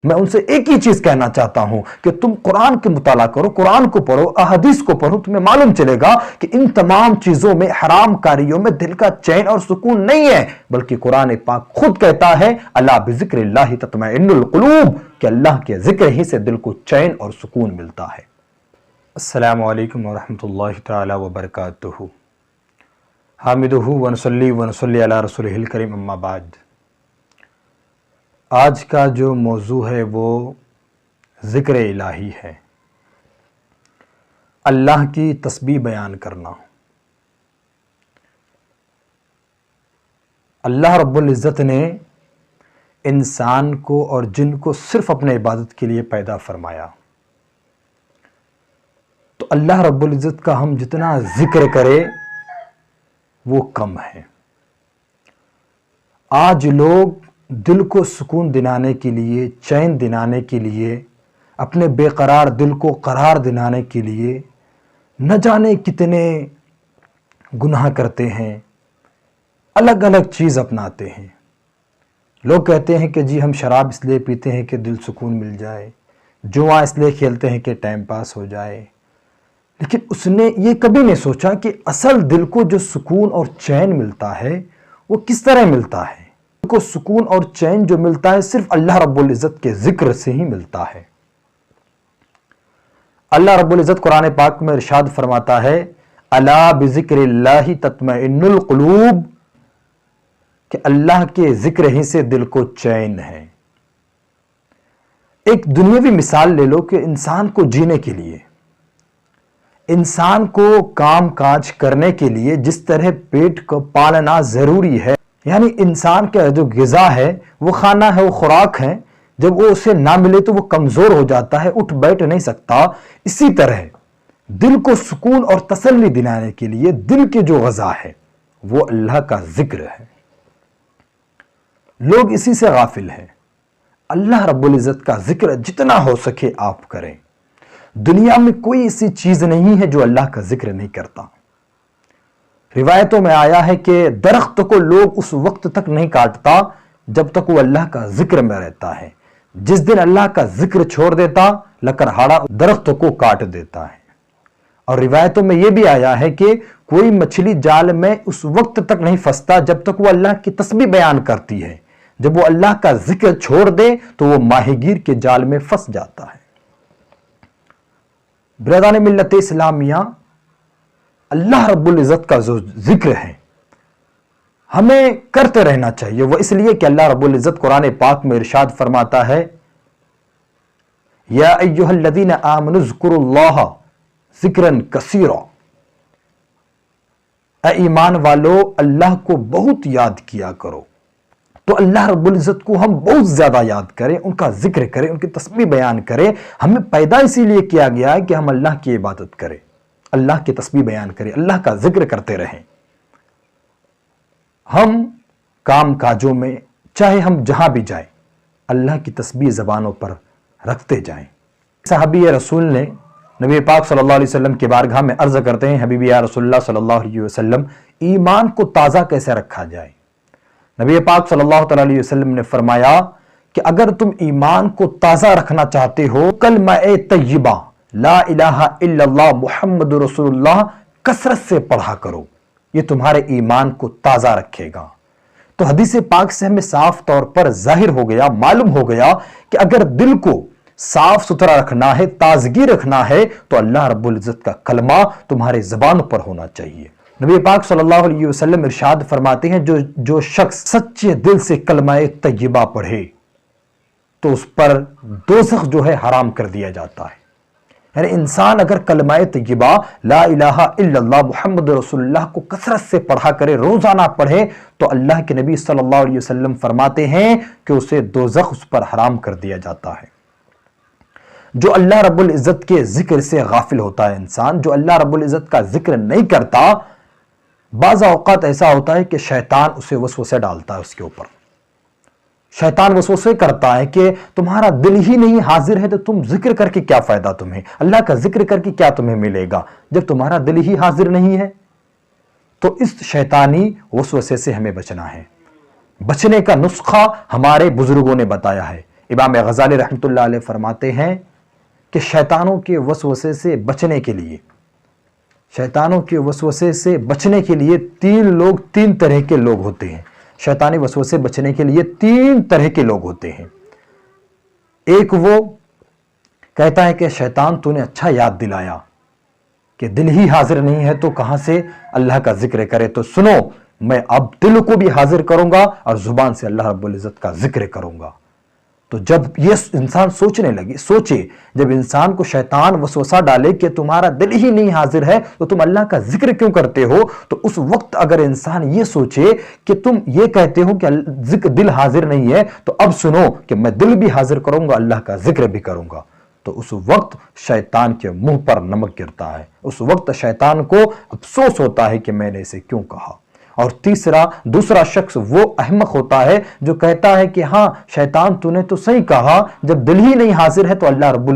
میں ان سے ایک ہی چیز کہنا چاہتا ہوں کہ تم قرآن کے مطالعہ کرو، قرآن کو پڑھو، احادیث کو پڑھو، تمہیں معلوم چلے گا کہ ان تمام چیزوں میں، حرام کاریوں میں دل کا چین اور سکون نہیں ہے، بلکہ قرآن پاک خود کہتا ہے الا بذکر اللہ تطمئن القلوب، کہ اللہ کے ذکر ہی سے دل کو چین اور سکون ملتا ہے۔ السلام علیکم ورحمۃ اللہ تعالی وبرکاتہ۔ حامدہ ونصلی ونصلی علی رسولہ الکریم، اما بعد۔ آج کا جو موضوع ہے وہ ذکر الہی ہے، اللہ کی تسبیح بیان کرنا۔ اللہ رب العزت نے انسان کو اور جن کو صرف اپنے عبادت کے لیے پیدا فرمایا، تو اللہ رب العزت کا ہم جتنا ذکر کرے وہ کم ہے۔ آج لوگ دل کو سکون دلانے کے لیے، چین دلانے کے لیے، اپنے بے قرار دل کو قرار دلانے کے لیے نہ جانے کتنے گناہ کرتے ہیں، الگ الگ چیز اپناتے ہیں۔ لوگ کہتے ہیں کہ جی ہم شراب اس لیے پیتے ہیں کہ دل سکون مل جائے، جوا اس لیے کھیلتے ہیں کہ ٹائم پاس ہو جائے، لیکن اس نے یہ کبھی نہیں سوچا کہ اصل دل کو جو سکون اور چین ملتا ہے وہ کس طرح ملتا ہے۔ دل کو سکون اور چین جو ملتا ہے صرف اللہ رب العزت کے ذکر سے ہی ملتا ہے۔ اللہ رب العزت قرآن پاک میں ارشاد فرماتا ہے الا بذکر اللہ تطمئن القلوب، کہ اللہ کے ذکر ہی سے دل کو چین ہے۔ ایک دنیاوی مثال لے لو کہ انسان کو جینے کے لیے، انسان کو کام کاج کرنے کے لیے جس طرح پیٹ کو پالنا ضروری ہے، یعنی انسان کا جو غذا ہے، وہ کھانا ہے، وہ خوراک ہے، جب وہ اسے نہ ملے تو وہ کمزور ہو جاتا ہے، اٹھ بیٹھ نہیں سکتا۔ اسی طرح دل کو سکون اور تسلی دلانے کے لیے دل کے جو غذا ہے وہ اللہ کا ذکر ہے۔ لوگ اسی سے غافل ہیں۔ اللہ رب العزت کا ذکر جتنا ہو سکے آپ کریں۔ دنیا میں کوئی ایسی چیز نہیں ہے جو اللہ کا ذکر نہیں کرتا۔ روایتوں میں آیا ہے کہ درخت کو لوگ اس وقت تک نہیں کاٹتا جب تک وہ اللہ کا ذکر میں رہتا ہے۔ جس دن اللہ کا ذکر چھوڑ دیتا، لکڑہاڑا درخت کو کاٹ دیتا ہے۔ اور روایتوں میں یہ بھی آیا ہے کہ کوئی مچھلی جال میں اس وقت تک نہیں پھنستا جب تک وہ اللہ کی تسبیح بیان کرتی ہے۔ جب وہ اللہ کا ذکر چھوڑ دے تو وہ ماہی گیر کے جال میں پھنس جاتا ہے۔ برادران ملت اسلامیہ، اللہ رب العزت کا جو ذکر ہے ہمیں کرتے رہنا چاہیے۔ وہ اس لیے کہ اللہ رب العزت قرآن پاک میں ارشاد فرماتا ہے یا ایھا الذین آمنوا اذکروا اللہ ذکرا کثیرا، اے ایمان والو اللہ کو بہت یاد کیا کرو۔ تو اللہ رب العزت کو ہم بہت زیادہ یاد کریں، ان کا ذکر کریں، ان کی تسبیح بیان کریں۔ ہمیں پیدا اسی لیے کیا گیا ہے کہ ہم اللہ کی عبادت کریں، اللہ کی تسبیح بیان کریں، اللہ کا ذکر کرتے رہیں۔ ہم کام کاجوں میں چاہے ہم جہاں بھی جائیں، اللہ کی تسبیح زبانوں پر رکھتے جائیں۔ صحابی رسول نے نبی پاک صلی اللہ علیہ وسلم کے بارگاہ میں عرض کرتے ہیں حبیبی یا رسول اللہ صلی اللہ علیہ وسلم، ایمان کو تازہ کیسے رکھا جائے؟ نبی پاک صلی اللہ علیہ وسلم نے فرمایا کہ اگر تم ایمان کو تازہ رکھنا چاہتے ہو، کلمہ طیبہ لا الہ الا اللہ محمد رسول اللہ کثرت سے پڑھا کرو، یہ تمہارے ایمان کو تازہ رکھے گا۔ تو حدیث پاک سے ہمیں صاف طور پر ظاہر ہو گیا، معلوم ہو گیا کہ اگر دل کو صاف ستھرا رکھنا ہے، تازگی رکھنا ہے، تو اللہ رب العزت کا کلمہ تمہارے زبان پر ہونا چاہیے۔ نبی پاک صلی اللہ علیہ وسلم ارشاد فرماتے ہیں جو شخص سچے دل سے کلمہ طیبہ پڑھے تو اس پر دوزخ جو ہے حرام کر دیا جاتا ہے۔ یعنی انسان اگر کلمہ طیبہ لا الہ الا اللہ محمد رسول اللہ کو کثرت سے پڑھا کرے، روزانہ پڑھے، تو اللہ کے نبی صلی اللہ علیہ وسلم فرماتے ہیں کہ اسے دوزخ اس پر حرام کر دیا جاتا ہے۔ جو اللہ رب العزت کے ذکر سے غافل ہوتا ہے انسان، جو اللہ رب العزت کا ذکر نہیں کرتا، بعض اوقات ایسا ہوتا ہے کہ شیطان اسے وسوسے ڈالتا ہے اس کے اوپر۔ شیطان وسوسے کرتا ہے کہ تمہارا دل ہی نہیں حاضر ہے تو تم ذکر کر کے کیا فائدہ تمہیں، اللہ کا ذکر کر کے کیا تمہیں ملے گا جب تمہارا دل ہی حاضر نہیں ہے۔ تو اس شیطانی وسوسے سے ہمیں بچنا ہے۔ بچنے کا نسخہ ہمارے بزرگوں نے بتایا ہے۔ امام غزالی رحمۃ اللہ علیہ فرماتے ہیں کہ شیطانوں کے وسوسے سے بچنے کے لیے تین طرح کے لوگ ہوتے ہیں۔ شیطانی وسوسے بچنے کے لیے تین طرح کے لوگ ہوتے ہیں۔ ایک وہ کہتا ہے کہ شیطان تو نے اچھا یاد دلایا کہ دل ہی حاضر نہیں ہے تو کہاں سے اللہ کا ذکر کرے، تو سنو میں اب دل کو بھی حاضر کروں گا اور زبان سے اللہ رب العزت کا ذکر کروں گا۔ تو جب یہ انسان سوچے جب انسان کو شیطان وسوسہ ڈالے کہ تمہارا دل ہی نہیں حاضر ہے تو تم اللہ کا ذکر کیوں کرتے ہو، تو اس وقت اگر انسان یہ سوچے کہ تم یہ کہتے ہو کہ دل حاضر نہیں ہے، تو اب سنو کہ میں دل بھی حاضر کروں گا، اللہ کا ذکر بھی کروں گا، تو اس وقت شیطان کے منہ پر نمک گرتا ہے، اس وقت شیطان کو افسوس ہوتا ہے کہ میں نے اسے کیوں کہا۔ اور دوسرا شخص وہ احمق ہوتا ہے جو کہتا ہے کہ ہاں شیطان تو نے تو صحیح کہا، جب دل ہی نہیں حاضر ہے تو اللہ رب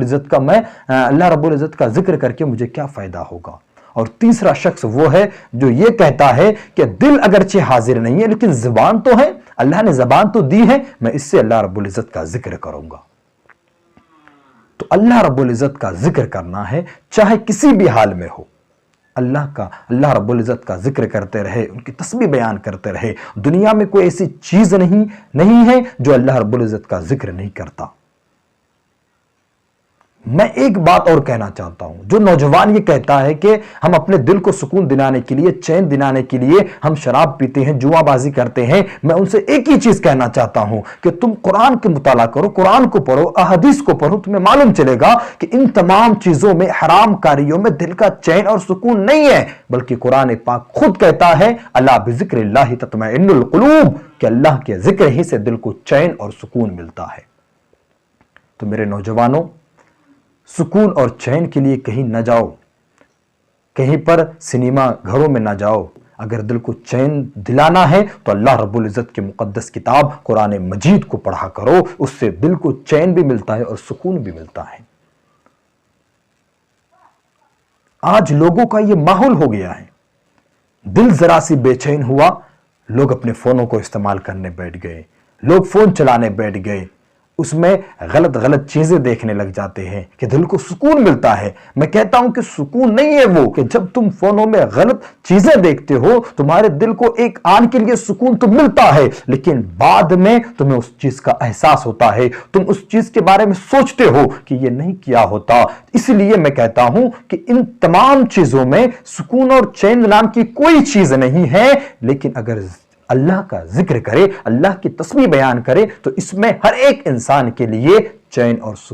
العزت کا ذکر کر کے مجھے کیا فائدہ ہوگا۔ اور تیسرا شخص وہ ہے جو یہ کہتا ہے کہ دل اگرچہ حاضر نہیں ہے لیکن زبان تو ہے، اللہ نے زبان تو دی ہے، میں اس سے اللہ رب العزت کا ذکر کروں گا۔ تو اللہ رب العزت کا ذکر کرنا ہے چاہے کسی بھی حال میں ہو، اللہ رب العزت کا ذکر کرتے رہے، ان کی تسبیح بیان کرتے رہے۔ دنیا میں کوئی ایسی چیز نہیں ہے جو اللہ رب العزت کا ذکر نہیں کرتا۔ میں ایک بات اور کہنا چاہتا ہوں، جو نوجوان یہ کہتا ہے کہ ہم اپنے دل کو سکون دلانے کے لیے، چین دلانے کے لیے ہم شراب پیتے ہیں، جوا بازی کرتے ہیں، میں ان سے ایک ہی چیز کہنا چاہتا ہوں کہ تم قرآن کے مطالعہ کرو، قرآن کو پڑھو، احادیث کو پڑھو، تمہیں معلوم چلے گا کہ ان تمام چیزوں میں، حرام کاریوں میں دل کا چین اور سکون نہیں ہے، بلکہ قرآن پاک خود کہتا ہے الا بذکر اللہ تطمئن القلوب، کہ اللہ کے ذکر ہی سے دل کو چین اور سکون ملتا ہے۔ تو میرے نوجوانوں، سکون اور چین کے لیے کہیں نہ جاؤ، کہیں پر سنیما گھروں میں نہ جاؤ۔ اگر دل کو چین دلانا ہے تو اللہ رب العزت کی مقدس کتاب قرآن مجید کو پڑھا کرو، اس سے دل کو چین بھی ملتا ہے اور سکون بھی ملتا ہے۔ آج لوگوں کا یہ ماحول ہو گیا ہے، دل ذرا سی بے چین ہوا، لوگ اپنے فونوں کو استعمال کرنے بیٹھ گئے، لوگ فون چلانے بیٹھ گئے، اس میں غلط چیزیں دیکھنے لگ جاتے ہیں کہ دل کو سکون ملتا ہے۔ میں کہتا ہوں کہ سکون نہیں ہے وہ کہ جب تم فونوں میں غلط چیزیں دیکھتے ہو، تمہارے دل کو ایک آن کے لیے سکون تو ملتا ہے، لیکن بعد میں تمہیں اس چیز کا احساس ہوتا ہے، تم اس چیز کے بارے میں سوچتے ہو کہ یہ نہیں کیا ہوتا۔ اس لیے میں کہتا ہوں کہ ان تمام چیزوں میں سکون اور چین نام کی کوئی چیز نہیں ہے، لیکن اگر اللہ کا ذکر کرے، اللہ کی تسبیح بیان کرے، تو اس میں ہر ایک انسان کے لیے چین اور سکون